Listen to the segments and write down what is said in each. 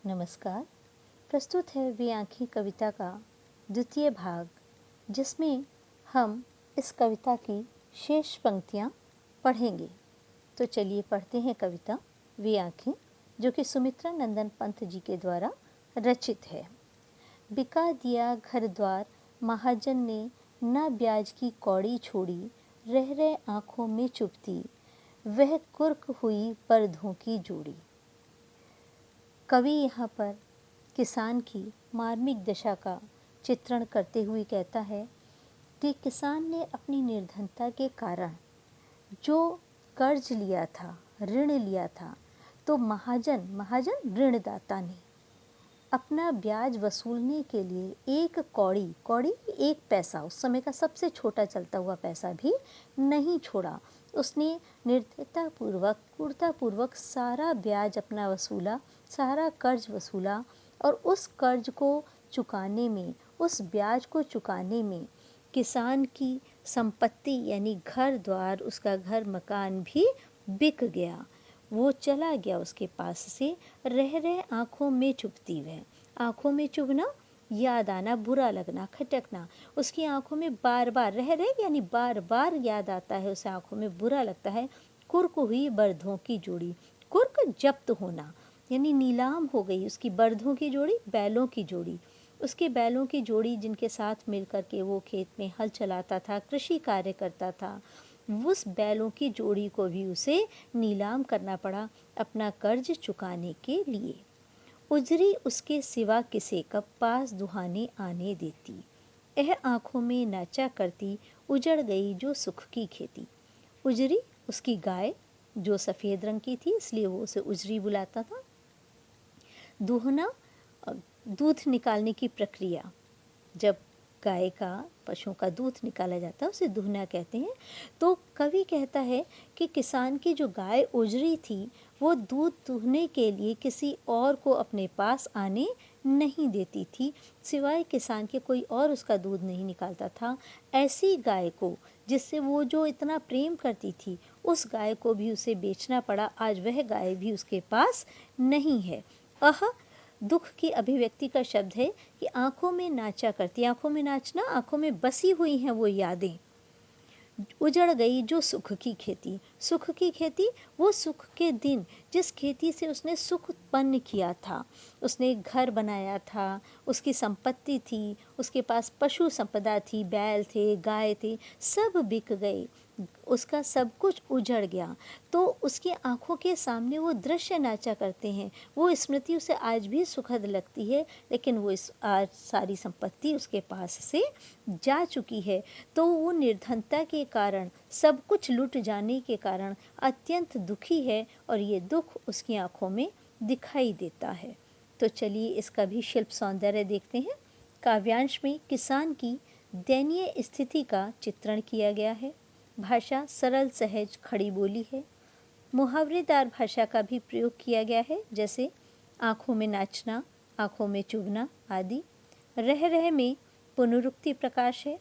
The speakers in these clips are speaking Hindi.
नमस्कार। प्रस्तुत है वे आँखें कविता का द्वितीय भाग, जिसमें हम इस कविता की शेष पंक्तियाँ पढ़ेंगे। तो चलिए पढ़ते हैं कविता वे आँखें, जो कि सुमित्रा नंदन पंत जी के द्वारा रचित है। बिका दिया घर द्वार महाजन ने, न ब्याज की कौड़ी छोड़ी, रह रहे आँखों में चुभती, वह कुर्क हुई पर्दों की जोड़ी। कवि यहाँ पर किसान की मार्मिक दशा का चित्रण करते हुए कहता है कि किसान ने अपनी निर्धनता के कारण जो कर्ज लिया था, ऋण लिया था, तो महाजन ऋणदाता ने अपना ब्याज वसूलने के लिए एक कौड़ी एक पैसा, उस समय का सबसे छोटा चलता हुआ पैसा भी नहीं छोड़ा। उसने निर्दयतापूर्वक, क्रूरतापूर्वक सारा ब्याज अपना वसूला, सारा कर्ज वसूला, और उस कर्ज को चुकाने में, उस ब्याज को चुकाने में किसान की संपत्ति यानी घर द्वार, उसका घर मकान भी बिक गया। वो चला गया उसके पास से। रह रहे आँखों में चुभती, वह आँखों में चुभना, याद आना, बुरा लगना, खटकना, उसकी आँखों में बार बार रह रहे यानी बार बार याद आता है, उसे आँखों में बुरा लगता है। कुर्क हुई बर्धों की जोड़ी, कुर्क जब्त होना यानी नीलाम हो गई उसकी बर्धों की जोड़ी, बैलों की जोड़ी, उसके बैलों की जोड़ी जिनके साथ मिलकर के वो खेत में हल चलाता था, कृषि कार्य करता था, उस बैलों की जोड़ी को भी उसे नीलाम करना पड़ा अपना कर्ज चुकाने के लिए। उजरी उसके सिवा किसे कब पास दुहाने आने देती, यह आँखों में नाचा करती, उजड़ गई जो सुख की खेती। उजरी उसकी गाय जो सफ़ेद रंग की थी, इसलिए वो उसे उजरी बुलाता था। दूहना दूध निकालने की प्रक्रिया, जब गाय का, पशुओं का दूध निकाला जाता है उसे दूहना कहते हैं। तो कवि कहता है कि किसान की जो गाय उजरी थी वो दूध दूहने के लिए किसी और को अपने पास आने नहीं देती थी, सिवाय किसान के कोई और उसका दूध नहीं निकालता था। ऐसी गाय को, जिससे वो जो इतना प्रेम करती थी, उस गाय को भी उसे बेचना पड़ा। आज वह गाय भी उसके पास नहीं है। दुख की अभिव्यक्ति का शब्द है कि आंखों में नाचा करती, आंखों में नाचना, आंखों में बसी हुई हैं वो यादें। उजड़ गई जो सुख की खेती, सुख की खेती, वो सुख के दिन जिस खेती से उसने सुख उत्पन्न किया था, उसने घर बनाया था, उसकी संपत्ति थी, उसके पास पशु संपदा थी, बैल थे, गाय थे, सब बिक गए, उसका सब कुछ उजड़ गया। तो उसकी आंखों के सामने वो दृश्य नाचा करते हैं, वो स्मृति उसे आज भी सुखद लगती है, लेकिन वो आज सारी संपत्ति उसके पास से जा चुकी है। तो वो निर्धनता के कारण, सब कुछ लुट जाने के कारण अत्यंत दुखी है, और ये दुख उसकी आंखों में दिखाई देता है। तो चलिए इसका भी शिल्प सौंदर्य देखते हैं। काव्यांश में किसान की दयनीय स्थिति का चित्रण किया गया है। भाषा सरल सहज खड़ी बोली है। मुहावरेदार भाषा का भी प्रयोग किया गया है, जैसे आँखों में नाचना, आँखों में चुभना आदि। रह में पुनरुक्ति प्रकाश है।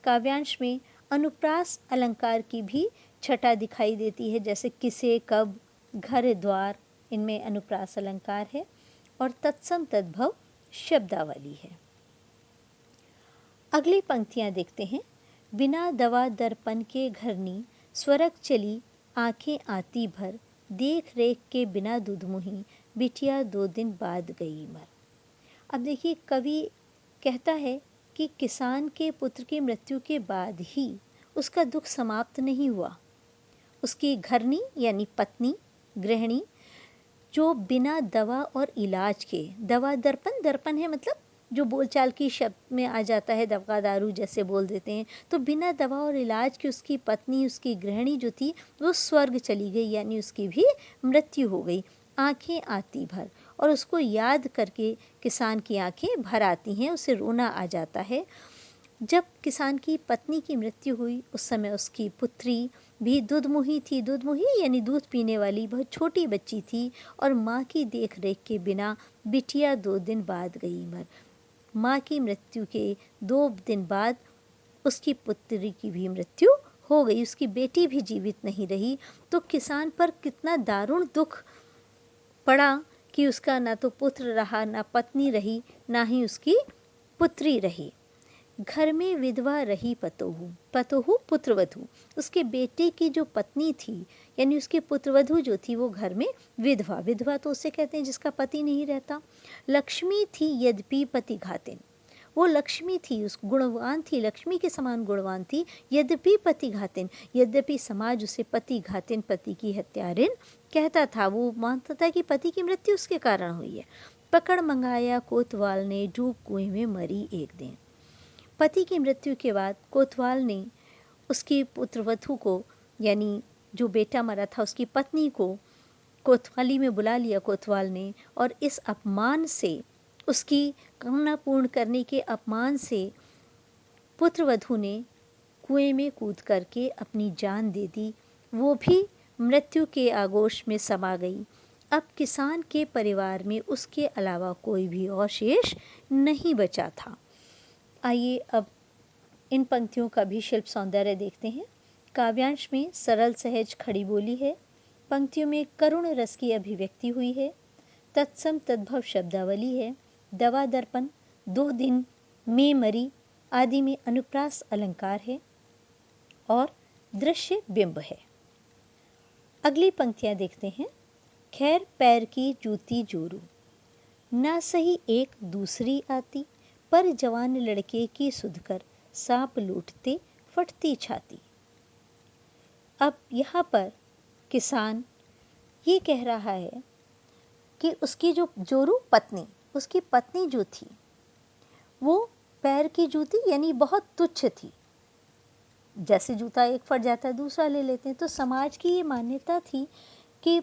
काव्यांश में अनुप्रास अलंकार की भी छटा दिखाई देती है, जैसे किसे, कब, घर, द्वार, इनमें अनुप्रास अलंकार है। और तत्सम तद्भव शब्दावली है। अगली पंक्तियां देखते हैं। बिना दवा दर्पण के घरनी, स्वर्ग चली आंखें आती भर, देख रेख के बिना दूध मुही, बिटिया 2 दिन बाद गई मर। अब देखिए, कवि कहता है कि किसान के पुत्र की मृत्यु के बाद ही उसका दुख समाप्त नहीं हुआ। उसकी घरनी यानी पत्नी, गृहिणी, जो बिना दवा और इलाज के, दवा दर्पण, दर्पण है मतलब जो बोलचाल की शब्द में आ जाता है, दवा दारू जैसे बोल देते हैं, तो बिना दवा और इलाज की उसकी पत्नी, उसकी गृहिणी जो थी वो स्वर्ग चली गई, यानी उसकी भी मृत्यु हो गई। आंखें आती भर, और उसको याद करके किसान की आंखें भर आती हैं, उसे रोना आ जाता है। जब किसान की पत्नी की मृत्यु हुई उस समय उसकी पुत्री भी दुधमुही थी। दुधमुही यानी दूध पीने वाली बहुत छोटी बच्ची थी, और माँ की देख रेख के बिना बिटिया 2 दिन बाद गई मर। माँ की मृत्यु के 2 दिन बाद उसकी पुत्री की भी मृत्यु हो गई, उसकी बेटी भी जीवित नहीं रही। तो किसान पर कितना दारुण दुख पड़ा कि उसका ना तो पुत्र रहा, ना पत्नी रही, ना ही उसकी पुत्री रही। घर में विधवा रही पतोहू, पतोहू पुत्रवधू, उसके बेटे की जो पत्नी थी यानी उसकी पुत्रवधू जो थी वो घर में विधवा, विधवा तो उसे कहते हैं जिसका पति नहीं रहता। लक्ष्मी थी यद्यपि पति घातिन, वो लक्ष्मी थी, उस गुणवान थी, लक्ष्मी के समान गुणवान थी, यद्यपि पति घातिन, यद्यपि समाज उसे पति घातिन, पति की हत्यारिन कहता था। वो मानता था कि पति की मृत्यु उसके कारण हुई है। पकड़ मंगाया कोतवाल ने, डूब कुएं में मरी एक दिन। पति की मृत्यु के बाद कोतवाल ने उसकी पुत्रवधू को यानी जो बेटा मरा था उसकी पत्नी को कोतवाली में बुला लिया कोतवाल ने, और इस अपमान से, उसकी कामना पूर्ण करने के अपमान से पुत्रवधू ने कुएं में कूद करके अपनी जान दे दी। वो भी मृत्यु के आगोश में समा गई। अब किसान के परिवार में उसके अलावा कोई भी और शेष नहीं बचा था। आइए अब इन पंक्तियों का भी शिल्प सौंदर्य देखते हैं। काव्यांश में सरल सहज खड़ी बोली है, पंक्तियों में करुण रस की अभिव्यक्ति हुई है, तत्सम तद्भव शब्दावली है, दवा दर्पण, 2 दिन में मरी आदि में अनुप्रास अलंकार है और दृश्य बिंब है। अगली पंक्तियां देखते हैं। खैर पैर की जूती जोरू, ना सही एक दूसरी आती, पर जवान लड़के की सुधकर, सांप लूटते फटती छाती। अब यहाँ पर किसान ये कह रहा है कि उसकी जो जोरू पत्नी, उसकी पत्नी जो थी वो पैर की जूती यानी बहुत तुच्छ थी। जैसे जूता एक फट जाता है दूसरा ले लेते हैं, तो समाज की ये मान्यता थी कि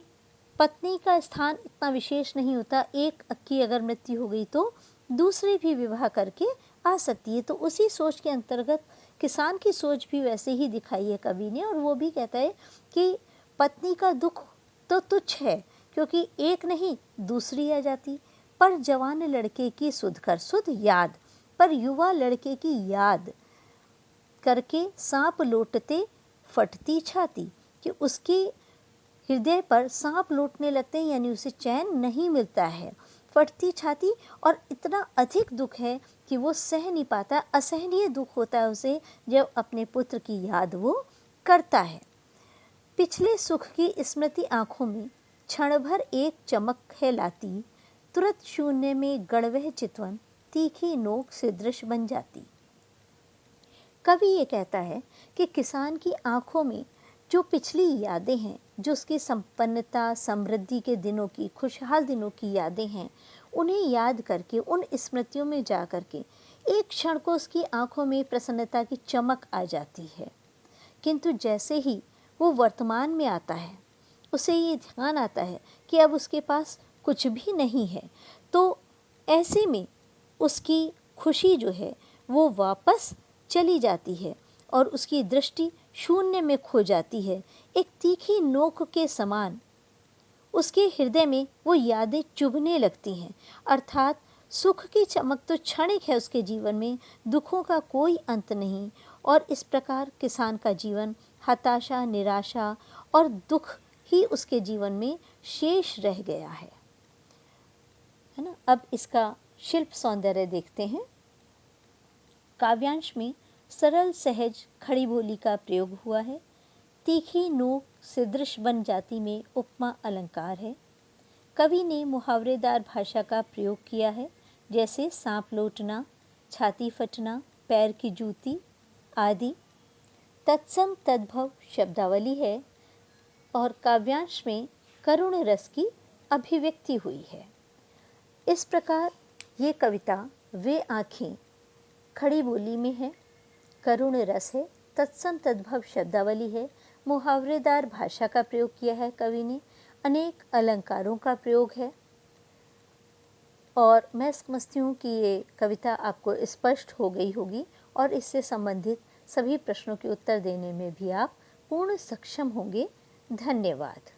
पत्नी का स्थान इतना विशेष नहीं होता, एक की अगर मृत्यु हो गई तो दूसरी भी विवाह करके आ सकती है। तो उसी सोच के अंतर्गत किसान की सोच भी वैसे ही दिखाई है कवि ने, और वो भी कहता है कि पत्नी का दुख तो तुच्छ है क्योंकि एक नहीं दूसरी आ जाती, पर जवान लड़के की सुध कर, सुध याद, पर युवा लड़के की याद करके सांप लौटते फटती छाती, कि उसकी हृदय पर सांप लौटने लगते हैं यानी उसे चैन नहीं मिलता है, फटती छाती, और इतना अधिक दुख है कि वो सह नहीं पाता, असहनीय दुख होता है उसे जब अपने पुत्र की याद वो करता है। पिछले सुख की स्मृति आंखों में क्षण भर एक चमक है लाती, तुरंत शून्य में गड़वह चितवन, तीखी नोक से दृश्य बन जाती। कवि ये कहता है कि किसान की आंखों में जो पिछली यादें हैं, जो उसकी संपन्नता समृद्धि के दिनों की, खुशहाल दिनों की यादें हैं, उन्हें याद करके, उन स्मृतियों में जा करके एक क्षण को उसकी आंखों में प्रसन्नता की चमक आ जाती है। किंतु जैसे ही वो वर्तमान में आता है, उसे ये ध्यान आता है कि अब उसके पास कुछ भी नहीं है, तो ऐसे में उसकी खुशी जो है वो वापस चली जाती है और उसकी दृष्टि शून्य में खो जाती है। एक तीखी नोक के समान उसके हृदय में वो यादें चुभने लगती हैं, अर्थात सुख की चमक तो क्षणिक है उसके जीवन में, दुखों का कोई अंत नहीं, और इस प्रकार किसान का जीवन हताशा, निराशा और दुख ही उसके जीवन में शेष रह गया है ना। अब इसका शिल्प सौंदर्य देखते हैं। काव्यांश में सरल सहज खड़ी बोली का प्रयोग हुआ है, तीखी नोक से दृश्य बन जाती में उपमा अलंकार है। कवि ने मुहावरेदार भाषा का प्रयोग किया है, जैसे सांप लौटना, छाती फटना, पैर की जूती आदि। तत्सम तद्भव शब्दावली है और काव्यांश में करुण रस की अभिव्यक्ति हुई है। इस प्रकार ये कविता वे आँखें खड़ी बोली में है, करुण रस है, तत्सम तद्भव शब्दावली है, मुहावरेदार भाषा का प्रयोग किया है कवि ने, अनेक अलंकारों का प्रयोग है, और मैं समझती हूँ कि ये कविता आपको स्पष्ट हो गई होगी और इससे संबंधित सभी प्रश्नों के उत्तर देने में भी आप पूर्ण सक्षम होंगे। धन्यवाद।